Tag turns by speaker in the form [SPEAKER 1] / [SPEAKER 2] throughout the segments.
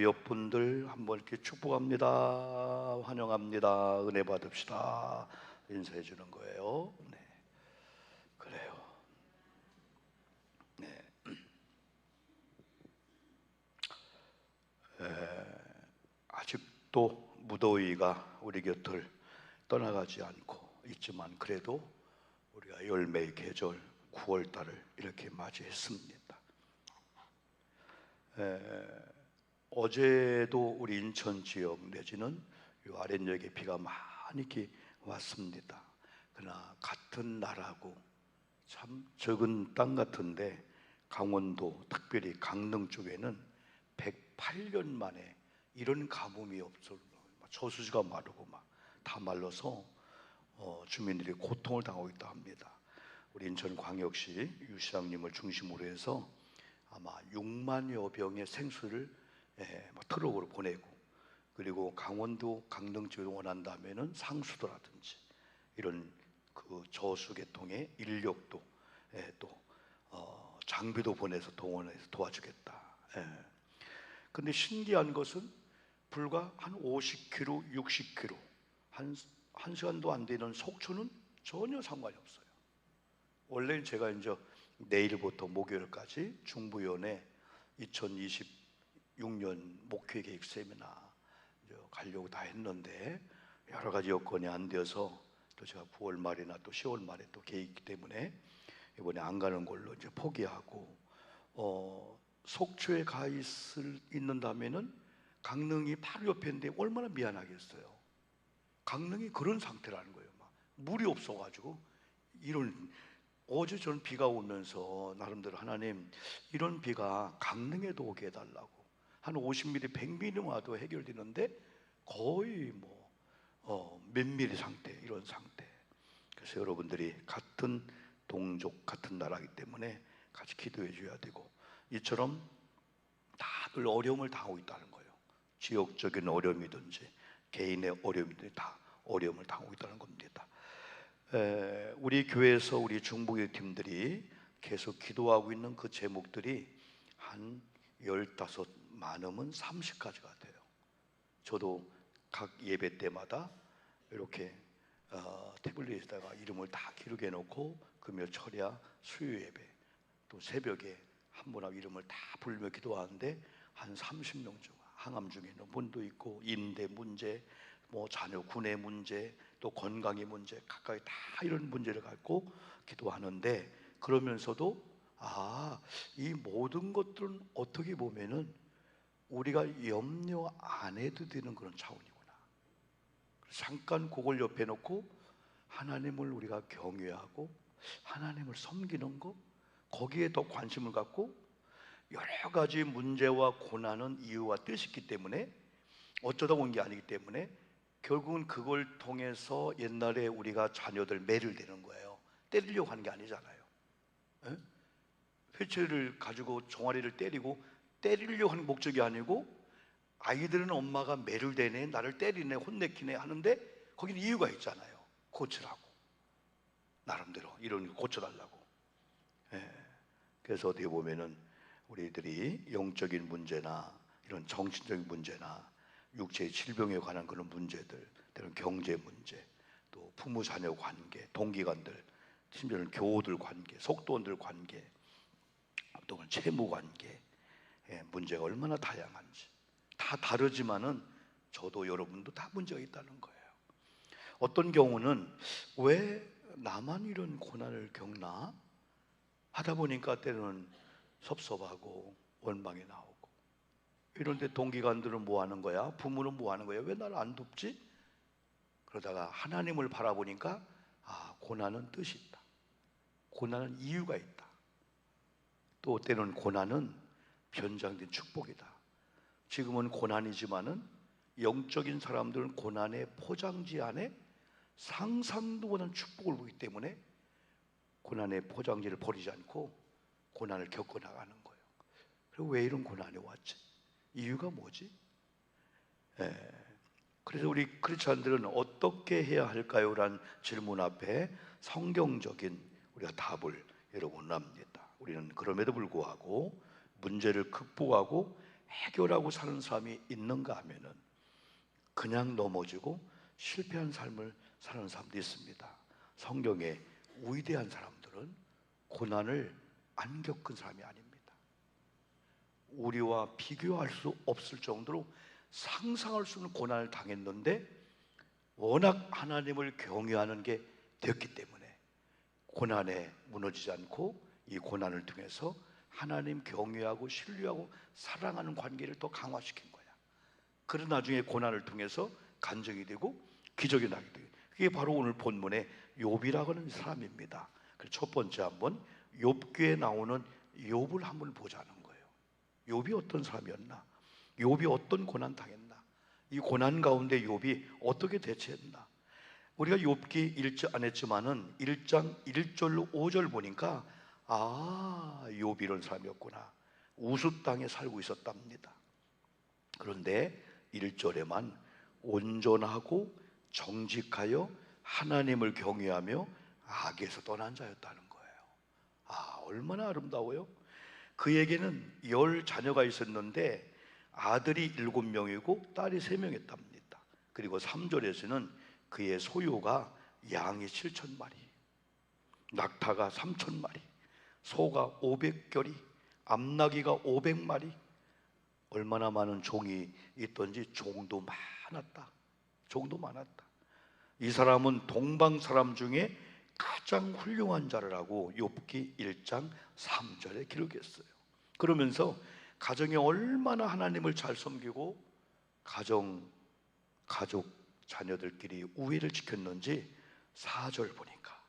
[SPEAKER 1] 옆 분들 한번 이렇게 축복합니다. 환영합니다. 은혜 받읍시다. 인사해 주는 거예요. 네, 그래요. 네, 아직도 무더위가 우리 곁을 떠나가지 않고 있지만 그래도 우리가 열매의 계절 9월 달을 이렇게 맞이했습니다. 어제도 우리 인천 지역 내지는 이 아랫역에 비가 많이 이렇게 왔습니다. 그러나 같은 나라고 참 적은 땅 같은데 강원도 특별히 강릉 쪽에는 108년 만에 이런 가뭄이 없어 저수지가 마르고 막 다 말라서 주민들이 고통을 당하고 있다 합니다. 우리 인천광역시 유 시장님을 중심으로 해서 아마 6만여 병의 생수를 트럭으로 보내고, 그리고 강원도 강릉 쪽에 원한다면은 상수도라든지 이런 그 저수계통의 인력도 또 장비도 보내서 동원해서 도와주겠다. 근데 신기한 것은 불과 한 50km, 60km, 한 시간도 안 되는 속초는 전혀 상관이 없어요. 원래는 제가 이제 내일부터 목요일까지 중부위원회 2026년 목회 계획 세미나 가려고 다 했는데 여러 가지 여건이 안 되어서 또 제가 9월 말이나 또 10월 말에 또 계획이기 때문에 이번에 안 가는 걸로 이제 포기하고, 속초에 가 있는다면은 강릉이 바로 옆인데 얼마나 미안하겠어요. 강릉이 그런 상태라는 거예요. 막 물이 없어가지고 이런. 어제 저는 비가 오면서 나름대로 하나님 이런 비가 강릉에도 오게 해달라고, 한 50mm, 100mm 와도 해결되는데 거의 몇 미리 상태, 이런 상태. 그래서 여러분들이 같은 동족, 같은 나라이기 때문에 같이 기도해 줘야 되고, 이처럼 다들 어려움을 당하고 있다는 거예요. 지역적인 어려움이든지 개인의 어려움이든지 다 어려움을 당하고 있다는 겁니다. 우리 교회에서 우리 중보기도 팀들이 계속 기도하고 있는 그 제목들이 한 15, 많으면 30가지가 돼요. 저도 각 예배 때마다 이렇게 태블릿에다가 이름을 다 기록해 놓고 금요 철야 수요 예배 또 새벽에 한 분하고 이름을 다 부르며 기도하는데 한 30명 중 항암 중에 있는 분도 있고, 임대 문제, 자녀 군의 문제, 또 건강의 문제, 각각 다 이런 문제를 갖고 기도하는데, 그러면서도 이 모든 것들은 어떻게 보면은 우리가 염려 안 해도 되는 그런 차원이구나. 잠깐 그걸 옆에 놓고 하나님을 우리가 경외하고 하나님을 섬기는 것, 거기에 더 관심을 갖고, 여러 가지 문제와 고난은 이유와 뜻이 있기 때문에 어쩌다 온 게 아니기 때문에 결국은 그걸 통해서 옛날에 우리가 자녀들 매를 대는 거예요. 때리려고 하는 게 아니잖아요. 회초리를 가지고 종아리를 때리려고 하는 목적이 아니고, 아이들은 엄마가 매를 대네, 나를 때리네, 혼내키네 하는데 거기는 이유가 있잖아요. 고치라고, 나름대로 이런 거 고쳐달라고. 그래서 어떻게 보면은 우리들이 영적인 문제나 이런 정신적인 문제나 육체의 질병에 관한 그런 문제들, 때로는 경제 문제, 또 부모 자녀 관계, 동기간들, 심지어는 교우들 관계, 속도원들 관계, 또 채무 관계, 문제가 얼마나 다양한지, 다 다르지만은 저도 여러분도 다 문제가 있다는 거예요. 어떤 경우는 왜 나만 이런 고난을 겪나 하다 보니까 때로는 섭섭하고 원망이 나오고, 이런데 동기간들은 뭐 하는 거야? 부모는 뭐 하는 거야? 왜 나를 안 돕지? 그러다가 하나님을 바라보니까 고난은 뜻이 있다. 고난은 이유가 있다. 또 때로는 고난은 변장된 축복이다. 지금은 고난이지만은 영적인 사람들은 고난의 포장지 안에 상상도 못한 축복을 보기 때문에 고난의 포장지를 버리지 않고 고난을 겪어나가는 거예요. 그리고 왜 이런 고난이 왔지? 이유가 뭐지? 그래서 우리 크리스찬들은 어떻게 해야 할까요? 라는 질문 앞에 성경적인 우리가 답을 여러분 합니다. 우리는 그럼에도 불구하고 문제를 극복하고 해결하고 사는 사람이 있는가 하면은 그냥 넘어지고 실패한 삶을 사는 사람도 있습니다. 성경에 위대한 사람들은 고난을 안 겪은 사람이 아닙니다. 우리와 비교할 수 없을 정도로 상상할 수 없는 고난을 당했는데 워낙 하나님을 경외하는 게 되었기 때문에 고난에 무너지지 않고 이 고난을 통해서 하나님 경외하고 신뢰하고 사랑하는 관계를 더 강화시킨 거야. 그런 나중에 고난을 통해서 간증이 되고 기적이 나게 돼요. 그게 바로 오늘 본문의 욥이라고 하는 사람입니다. 그래서 첫 번째 한번 욥기에 나오는 욥을 한번 보자는 거예요. 욥이 어떤 사람이었나? 욥이 어떤 고난 당했나? 이 고난 가운데 욥이 어떻게 대처했나? 우리가 욥기 1장 안 했지만은 1장 1절로 5절 보니까 욥이 이런 사람이었구나. 우스 땅에 살고 있었답니다. 그런데 1절에만 온전하고 정직하여 하나님을 경외하며 악에서 떠난 자였다는 거예요. 얼마나 아름다워요. 그에게는 10 자녀가 있었는데 아들이 7명이고 딸이 3명이었답니다. 그리고 3절에서는 그의 소유가 양이 7,000마리, 낙타가 3,000마리, 소가 500결이, 암나귀가 500마리. 얼마나 많은 종이 있던지 종도 많았다. 종도 많았다. 이 사람은 동방 사람 중에 가장 훌륭한 자라고 욥기 1장 3절에 기록했어요. 그러면서 가정에 얼마나 하나님을 잘 섬기고 가족, 자녀들끼리 우애를 지켰는지 4절 보니까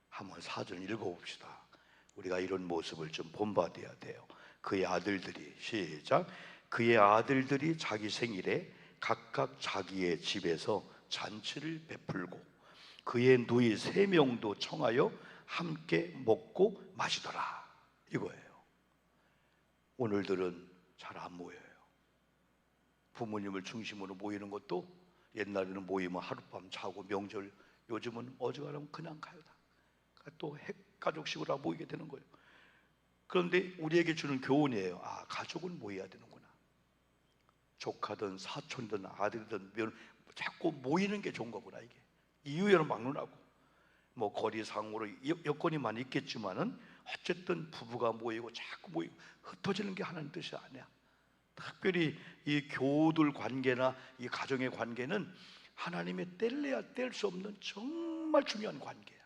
[SPEAKER 1] 한번 4절 읽어봅시다. 우리가 이런 모습을 좀 본받아야 돼요. 그의 아들들이 시작. 그의 아들들이 자기 생일에 각각 자기의 집에서 잔치를 베풀고 그의 누이 3명도 청하여 함께 먹고 마시더라. 이거예요. 오늘들은 잘 안 모여요. 부모님을 중심으로 모이는 것도 옛날에는 모이면 하룻밤 자고 명절, 요즘은 어지간하면 그냥 가요. 또 핵가족식으로 모이게 되는 거예요. 그런데 우리에게 주는 교훈이에요. 가족은 모여야 되는구나. 조카든 사촌든 아들이든 자꾸 모이는 게 좋은 거구나. 이게 이유에는 막론하고 뭐 거리상으로 여건이 많이 있겠지만은 어쨌든 부부가 모이고 자꾸 모이고 흩어지는 게 하나님 뜻이 아니야. 특별히 이 교우들 관계나 이 가정의 관계는 하나님의 뗄래야 뗄 수 없는 정말 중요한 관계야.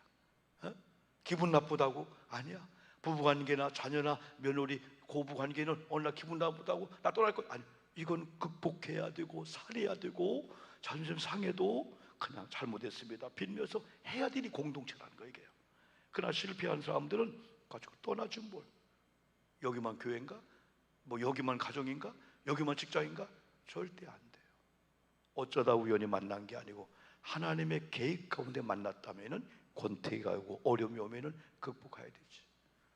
[SPEAKER 1] 기분 나쁘다고? 아니야. 부부 관계나 자녀나 며느리 고부 관계는 어느 날 기분 나쁘다고 나 떠날 거야. 아니, 이건 극복해야 되고 살해야 되고 자존심 상해도 그냥 잘못했습니다 빌면서 해야 되니 공동체라는 거예요. 그러나 실패한 사람들은 가지고 떠나지 뭘. 여기만 교회인가? 뭐 여기만 가정인가? 여기만 직장인가? 절대 안 돼요. 어쩌다 우연히 만난 게 아니고 하나님의 계획 가운데 만났다면은 권태기가 오고 어려움이 오면은 극복해야 되지.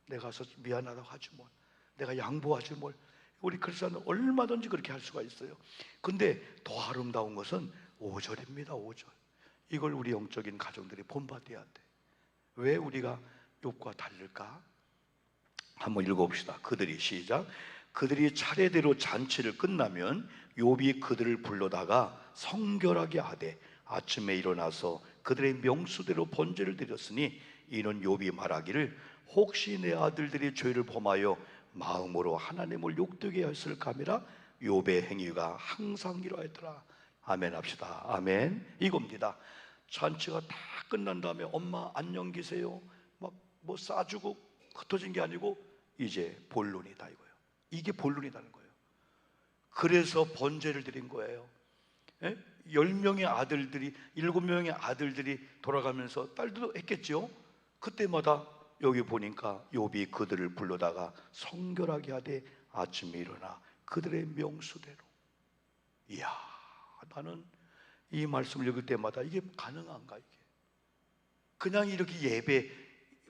[SPEAKER 1] 내가 가서 미안하다고 하지 뭘. 내가 양보하지 뭘. 우리 크리스천은 얼마든지 그렇게 할 수가 있어요. 근데 더 아름다운 것은 5절입니다. 5절. 이걸 우리 영적인 가정들이 본받아야 돼. 왜 우리가 욥과 다를까? 한번 읽어봅시다. 그들이 시작. 그들이 차례대로 잔치를 끝나면 욥이 그들을 불러다가 성결하게 하되 아침에 일어나서 그들의 명수대로 번제를 드렸으니 이는 욥이 말하기를 혹시 내 아들들이 죄를 범하여 마음으로 하나님을 욕되게 했을까 함이라 욥의 행위가 항상 이러하더라. 아멘 합시다. 아멘. 이겁니다. 잔치가 다 끝난 다음에 엄마 안녕 계세요 막 뭐 싸주고 흩어진 게 아니고 이제 본론이다 이거예요. 이게 본론이라는 거예요. 그래서 번제를 드린 거예요. 10명의 아들들이 7명의 아들들이 돌아가면서 딸도 했겠죠. 그때마다 여기 보니까 욥이 그들을 불러다가 성결하게 하되 아침에 일어나 그들의 명수대로. 이야, 나는 이 말씀을 읽을 때마다 이게 가능한가 이게. 그냥 이렇게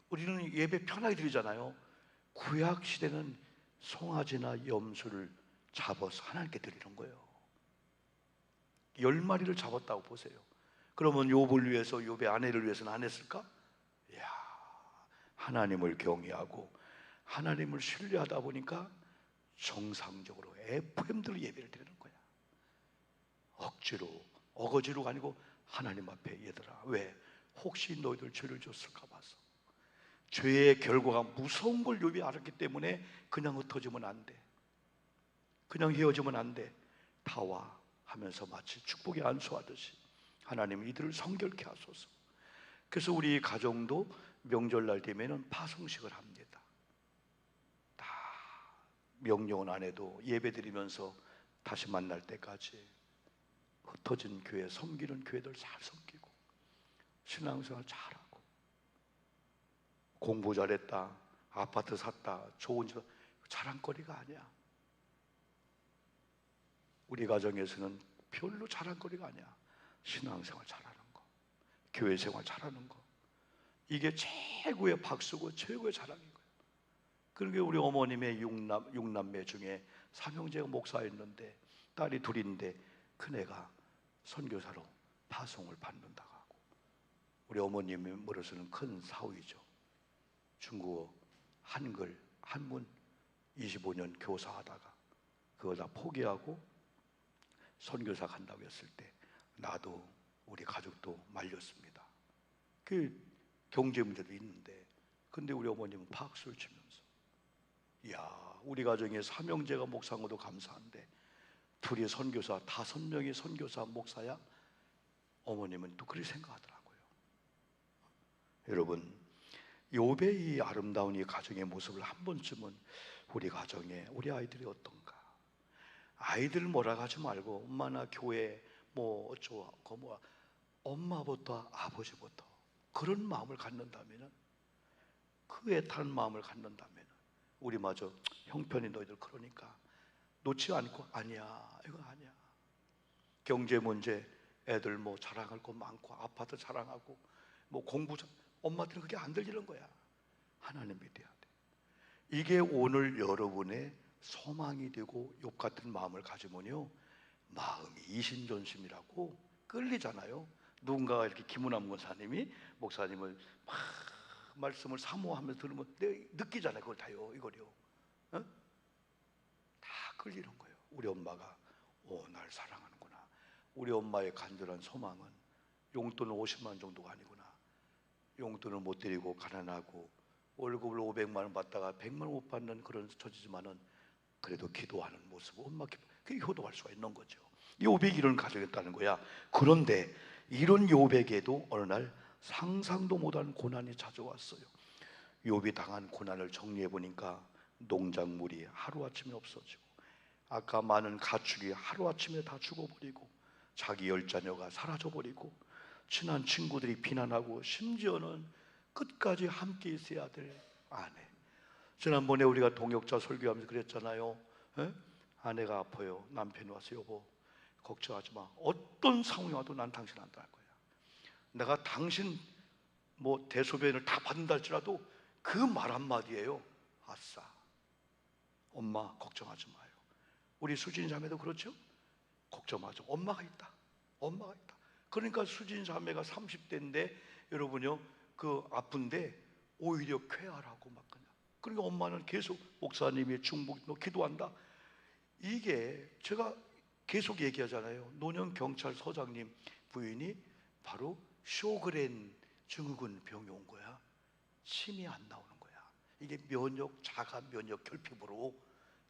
[SPEAKER 1] 우리는 예배 편하게 드리잖아요. 구약 시대는 송아지나 염소를 잡아서 하나님께 드리는 거예요. 10마리를 잡았다고 보세요. 그러면 욥을 위해서, 욥의 아내를 위해서는 안 했을까? 이야, 하나님을 경외하고 하나님을 신뢰하다 보니까 정상적으로 FM대로 예배를 드리는 거야. 억지로, 어거지로가 아니고 하나님 앞에. 얘들아, 왜? 혹시 너희들 죄를 졌을까 봐서. 죄의 결과가 무서운 걸 욥이 알았기 때문에 그냥 흩어지면 안 돼, 그냥 헤어지면 안 돼. 다 와 하면서 마치 축복에 안수하듯이 하나님 이들을 성결케 하소서. 그래서 우리 가정도 명절날 되면은 파송식을 합니다. 다 명령은 안 해도 예배 드리면서 다시 만날 때까지 흩어진 교회, 섬기는 교회들 잘 섬기고, 신앙생활 잘하고, 공부 잘했다, 아파트 샀다, 좋은 집, 자랑거리가 아니야. 우리 가정에서는 별로 자랑거리가 아니야. 신앙생활 잘하는 거, 교회생활 잘하는 거, 이게 최고의 박수고 최고의 자랑인 거예요. 그러게 우리 어머님의 육남매 중에 삼형제가 목사였는데 딸이 둘인데 큰애가 선교사로 파송을 받는다고 하고, 우리 어머님의 머리로서는 큰 사위죠. 중국어, 한글, 한문 25년 교사하다가 그거 다 포기하고 선교사 간다고 했을 때 나도 우리 가족도 말렸습니다. 그 경제 문제도 있는데, 근데 우리 어머님은 박수를 치면서, 이야, 우리 가정에 삼형제가 목사인 것도 감사한데 둘이 선교사, 5명이 선교사 목사야? 어머님은 또 그렇게 생각하더라고요. 여러분, 욥의 이 아름다운 이 가정의 모습을 한 번쯤은 우리 가정에 우리 아이들이 어떤가? 아이들 뭐라 하지 말고 엄마나 교회 뭐 어쩌고 뭐, 엄마부터 아버지부터 그런 마음을 갖는다면, 그 애타는 마음을 갖는다면, 우리마저 형편이 너희들 그러니까 놓지 않고, 아니야, 이거 아니야. 경제 문제, 애들 뭐 자랑할 거 많고 아파트 자랑하고 뭐 공부, 엄마들은 그게 안 들리는 거야. 하나님 믿어야 돼. 이게 오늘 여러분의 소망이 되고 욥 같은 마음을 가지면요, 마음이 이신전심이라고 끌리잖아요. 누군가가 이렇게 김은남 목사님이 목사님을 막 말씀을 사모하면서 들으면 느끼잖아요. 그걸 다요, 이거요. 어? 다 끌리는 거예요. 우리 엄마가 날 사랑하는구나. 우리 엄마의 간절한 소망은 용돈은 50만 원 정도가 아니구나. 용돈을 못 드리고 가난하고 월급을 500만 원 받다가 100만 원 못 받는 그런 처지지만은 그래도 기도하는 모습, 엄마 기도, 그게 효도할 수가 있는 거죠. 욥이 이런 가정이었다는 거야. 그런데 이런 욥에게도 어느 날 상상도 못한 고난이 찾아왔어요. 욥이 당한 고난을 정리해 보니까 농작물이 하루아침에 없어지고, 아까 많은 가축이 하루아침에 다 죽어버리고, 자기 10자녀가 사라져버리고, 친한 친구들이 비난하고, 심지어는 끝까지 함께 있어야 될 아내. 지난번에 우리가 동역자 설교하면서 그랬잖아요. 에? 아내가 아파요. 남편이 와서 여보 걱정하지 마. 어떤 상황이 와도 난 당신 안다 할 거야. 내가 당신 뭐 대소변을 다 받는다 할지라도 그 말 한마디예요. 아싸, 엄마 걱정하지 마요. 우리 수진 자매도 그렇죠? 걱정하죠. 엄마가 있다. 엄마가 있다. 그러니까 수진 자매가 30대인데 여러분요, 그 아픈데 오히려 쾌활하고 막 그냥. 그러니까 엄마는 계속 목사님이 중복 너 기도한다. 이게 제가 계속 얘기하잖아요. 노년 경찰서장님 부인이 바로 쇼그렌 증후군 병이 온 거야. 침이 안 나오는 거야. 이게 면역, 자가 면역 결핍으로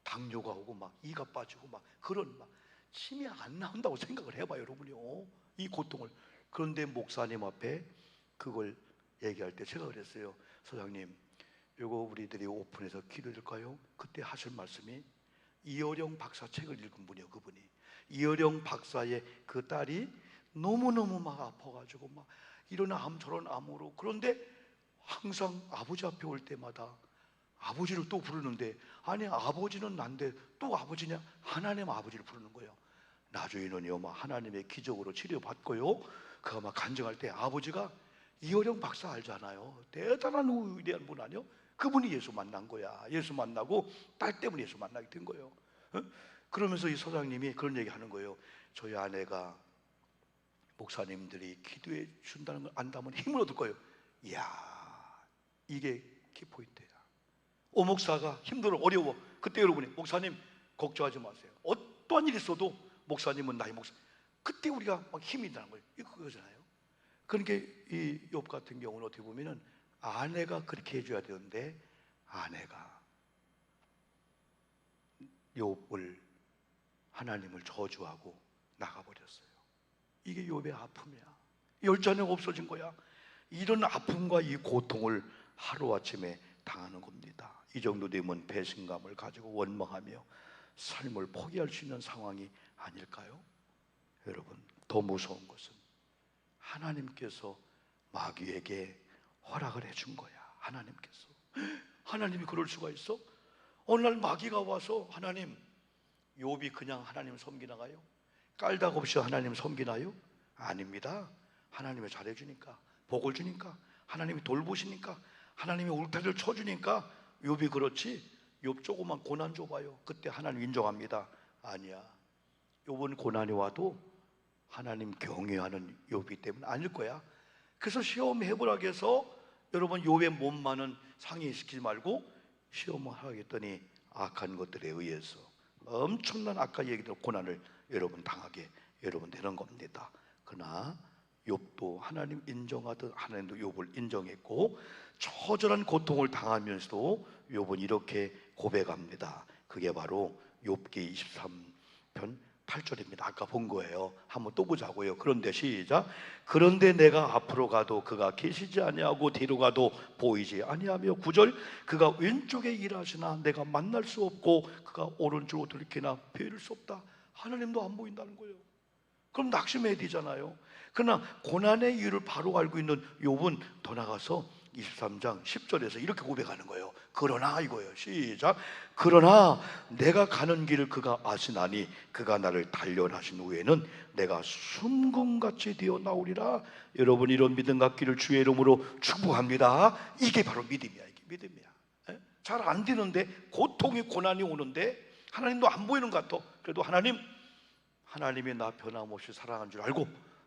[SPEAKER 1] 당뇨가 오고 막 이가 빠지고 막 그런 막 침이 안 나온다고 생각을 해봐요, 여러분이요. 이 고통을. 그런데 목사님 앞에 그걸 얘기할 때 제가 그랬어요. 소장님, 이거 우리들이 오픈해서 기도될까요? 그때 하실 말씀이 이어령 박사 책을 읽은 분이요, 그분이. 이어령 박사의 그 딸이 너무너무 막 아파가지고 막 이런 암 저런 암으로, 그런데 항상 아버지 앞에 올 때마다 아버지를 또 부르는데, 아니 아버지는 난데 또 아버지냐? 하나님 아버지를 부르는 거예요. 나중에는요 막 하나님의 기적으로 치료받고요, 그가 막 간증할 때 아버지가 이어령 박사 알잖아요. 대단한 위대한 분 아니요? 그분이 예수 만난 거야. 예수 만나고 딸 때문에 예수 만나게 된 거예요. 어? 그러면서 이 소장님이 그런 얘기 하는 거예요. 저희 아내가 목사님들이 기도해 준다는 걸 안다면 힘을 얻을 거예요. 이야, 이게 키포인트야. 오 목사가 힘들어 어려워, 그때 여러분이 목사님 걱정하지 마세요. 어떠한 일이 있어도 목사님은 나의 목사. 그때 우리가 막 힘이 나는 거예요. 이거 그거잖아요. 그러니까 이 욥 같은 경우는 어떻게 보면은 아내가 그렇게 해줘야 되는데 아내가 욥을 하나님을 저주하고 나가버렸어요. 이게 욥의 아픔이야. 열자녀가 없어진 거야. 이런 아픔과 이 고통을 하루아침에 당하는 겁니다. 이 정도 되면 배신감을 가지고 원망하며 삶을 포기할 수 있는 상황이 아닐까요? 여러분, 더 무서운 것은 하나님께서 마귀에게 허락을 해준 거야. 하나님이 그럴 수가 있어? 어느 날 마귀가 와서 하나님, 욥이 그냥 하나님 섬기나가요? 깔다가 없이 하나님 섬기나요? 아닙니다. 하나님이 잘해주니까, 복을 주니까, 하나님이 돌보시니까, 하나님이 울타리를 쳐주니까 욥이 그렇지. 욥 조그만 고난 줘봐요. 그때 하나님 인정합니다. 아니야. 욥은 고난이 와도 하나님 경외하는 욥이 때문에 아닐 거야. 그래서 시험 해보라고 해서 여러분 욥의 몸만은 상해시키지 말고 시험을 하겠더니 악한 것들에 의해서 엄청난 악한 얘기들, 고난을 여러분 당하게 여러분 되는 겁니다. 그러나 욥도 하나님 인정하듯 하나님도 욥을 인정했고 처절한 고통을 당하면서도 욥은 이렇게 고백합니다. 그게 바로 욥기 23편 8절입니다. 아까 본 거예요. 한번 또 보자고요. 그런데 시작. 그런데 내가 앞으로 가도 그가 계시지 아니하고 뒤로 가도 보이지 아니하며 9절. 그가 왼쪽에 일하시나 내가 만날 수 없고 그가 오른쪽으로 돌이키나 배울 수 없다. 하나님도 안 보인다는 거예요. 그럼 낙심해야 되잖아요. 그러나 고난의 이유를 바로 알고 있는 욥은 더 나가서 23장 10절에서 이렇게 고백하는 거예요. 그러나 이거예요. 시작. 그러나 내가 가는 길을 그가 아시나니 그가 나를 단련하신 후에는 내가 순금같이 되어 나오리라. 여러분, 이런 믿음 갖기를 주의 이름으로 축복합니다. 이게 바로 믿음이야. 이게 믿음이야. 잘 안 되는데, 고통이 고난이 오는데 하나님도 안 보이는 것 같아. 그래도 하나님이 나 변함없이 사랑한 줄 알고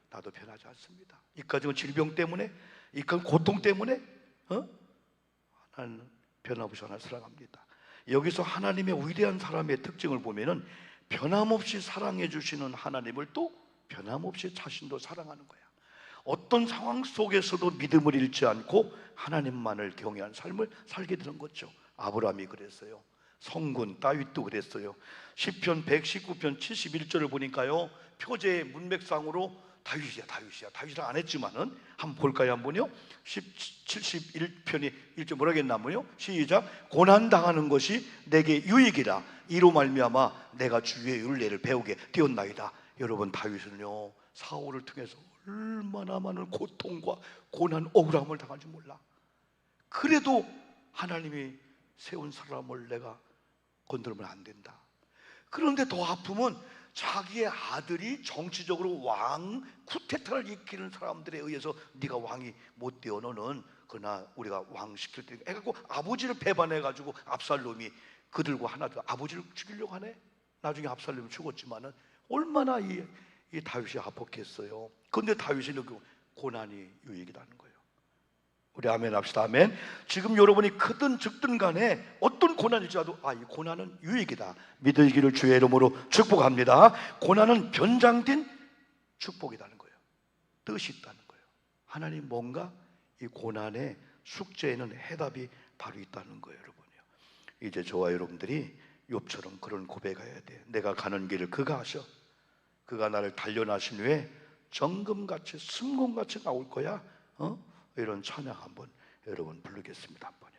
[SPEAKER 1] 나도 변하지 않습니다. 이까지는 질병 때문에, 이까지는 고통 때문에 하나님은 변함없이 하나님을 사랑합니다. 여기서 하나님의 위대한 사람의 특징을 보면은 변함없이 사랑해 주시는 하나님을 또 변함없이 자신도 사랑하는 거야. 어떤 상황 속에서도 믿음을 잃지 않고 하나님만을 경외한 삶을 살게 되는 거죠. 아브라함이 그랬어요. 성군 다윗도 그랬어요. 시편 119편 71절을 보니까요, 표제의 문맥상으로 다윗이랑 안 했지만은 한번 볼까요? 한번요. 71편이 1절 뭐라 했냐면요, 시작. 고난당하는 것이 내게 유익이라 이로 말미암아 내가 주의 율례를 배우게 되었나이다. 여러분, 다윗은요 사울을 통해서 얼마나 많은 고통과 고난, 억울함을 당한지 몰라. 그래도 하나님이 세운 사람을 내가 건드리면 안 된다. 그런데 더 아픔은 자기의 아들이 정치적으로 왕 쿠데타를 일으키는 사람들에 의해서 네가 왕이 못 되어 너는, 그러나 우리가 왕 시킬 때 해갖고 아버지를 배반해가지고 압살롬이 그들과 하나 더 아버지를 죽이려고 하네. 나중에 압살롬이 죽었지만은 얼마나 이 다윗이 아팠겠어요. 그런데 다윗이 그 고난이 유익이라는 거예요. 우리 아멘 합시다. 아멘. 지금 여러분이 크든 적든 간에 어떤 고난일지라도 이 고난은 유익이다 믿으시기를 주의 이름으로 축복합니다. 고난은 변장된 축복이라는 거예요. 뜻이 있다는 거예요. 하나님 뭔가 이 고난의 숙제에는 해답이 바로 있다는 거예요. 여러분요, 이제 저와 여러분들이 욥처럼 그런 고백해야 돼. 내가 가는 길을 그가 아셔. 그가 나를 단련하신 후에 정금같이 순금같이 나올 거야. 이런 찬양 한번 여러분 부르겠습니다. 한번요.